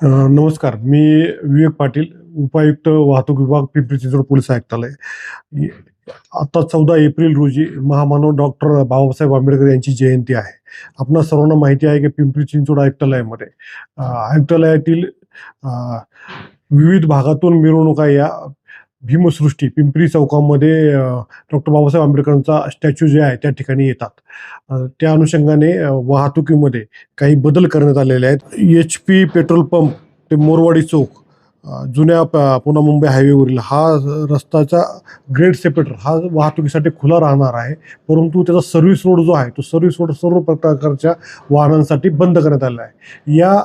नमस्कार. मी विवेक पाटील, उपायुक्त वाहतूक विभाग, पिंपरी चिंचवड पोलीस आयुक्तालय. इ आता 14 एप्रिल रोजी महामानव डॉक्टर बाबासाहेब आंबेडकर यांची जयंती आहे. आपणा सर्वांना माहिती आहे की पिंपरी चिंचवड आयुक्तालयामध्ये आयुक्तालयातील अ, विविध भागातून मिरवणुका या भीमसृष्टी पिंपरी चौकामध्ये डॉक्टर बाबासाहेब आंबेडकरांचा स्टॅच्यू जे आहे त्या ठिकाणी येतात. त्या अनुषंगाने वाहतुकीमध्ये काही बदल करण्यात आलेले आहेत. HP पेट्रोल पंप ते मोरवाडी चौक, जुन्या पुणे मुंबई हायवेवरील हा रस्त्याचा ग्रेड सेपरेटर हा वाहतुकीसाठी खुला राहणार आहे. परंतु त्याचा सर्व्हिस रोड जो आहे तो सर्व्हिस रोड सर्व प्रकारच्या वाहनांसाठी बंद करण्यात आलेला आहे. या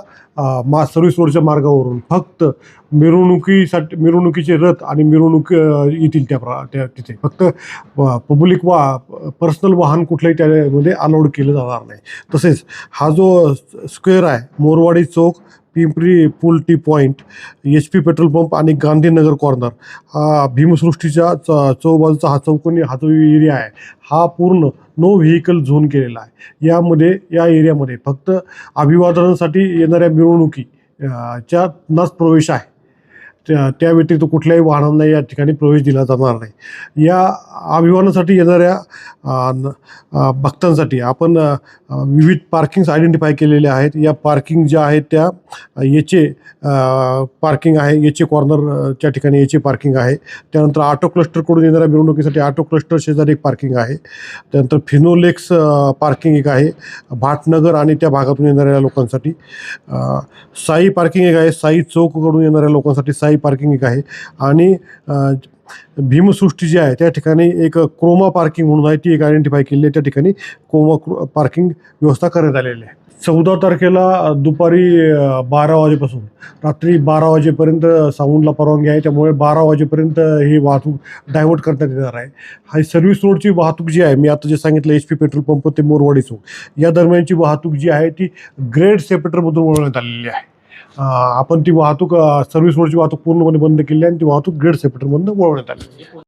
सर्व्हिस रोडच्या मार्गावरून फक्त मिरवणुकीचे रथ आणि मिरवणूक येतील त्या तिथे. फक्त पब्लिक पर्सनल वाहन कुठलंही त्यामध्ये अलाउड केलं जाणार नाही. तसेच हा जो स्क्वेअर आहे, मोरवाडी चौक, पिंपरी पूल T point, HP petrol pump आणि गांधीनगर कॉर्नर, हा भीमसृष्टीच्या चौबाजूचा हा चौकोनी हा जो एरिया आहे हा पूर्ण नो व्हेकल झोन केलेला आहे. या एरियामध्ये फक्त अभिवादनासाठी येणाऱ्या मिरवणुकी च्या नस प्रवेश आहे. त्या व्यतिरिक्त कुठल्याही वाहनांना या ठिकाणी प्रवेश दिला जाणार नाही. या अभिवादनासाठी येणाऱ्या भक्तांसाठी आपण विविध पार्किंग्स आयडेंटिफाय केलेले आहेत. या पार्किंग ज्या आहेत त्या याचे पार्किंग आहे, याचे कॉर्नरच्या ठिकाणी याचे पार्किंग आहे. त्यानंतर ऑटो क्लस्टरकडून येणाऱ्या मिरवणुकीसाठी ऑटो क्लस्टर शेजारी एक पार्किंग आहे. त्यानंतर फिनोलेक्स पार्किंग एक आहे भाटनगर आणि त्या भागातून येणाऱ्या लोकांसाठी. साई पार्किंग एक आहे, साई चौककडून येणाऱ्या लोकांसाठी साई पार्किंग एक आहे. आणि भीमसृष्टी जी आहे त्या ठिकाणी एक क्रोमा पार्किंग म्हणून आहे, ती एक आयडेंटिफाय केली आहे. त्या ठिकाणी क्रोमा पार्किंग व्यवस्था करण्यात आलेली आहे. 14 तारखेला दुपारी 12 वाजेपासून रात्री 12 वाजेपर्यंत साऊंडला परवानगी आहे. त्यामुळे 12 वाजेपर्यंत ही वाहतूक डायव्हर्ट करण्यात येणार आहे. हा सर्व्हिस रोडची वाहतूक जी आहे, मी आता जे सांगितलं HP पेट्रोल पंप ते मोरवाडी चौक या दरम्यानची वाहतूक जी आहे ती ग्रेड सेपरेटरमधून वळवण्यात आलेली आहे. आपण ती वाहतूक सर्व्हिस रोडची वाहतूक पूर्णपणे बंद केली आहे आणि ती वाहतूक ग्रेड सेपरेटरमधून वळवण्यात आली.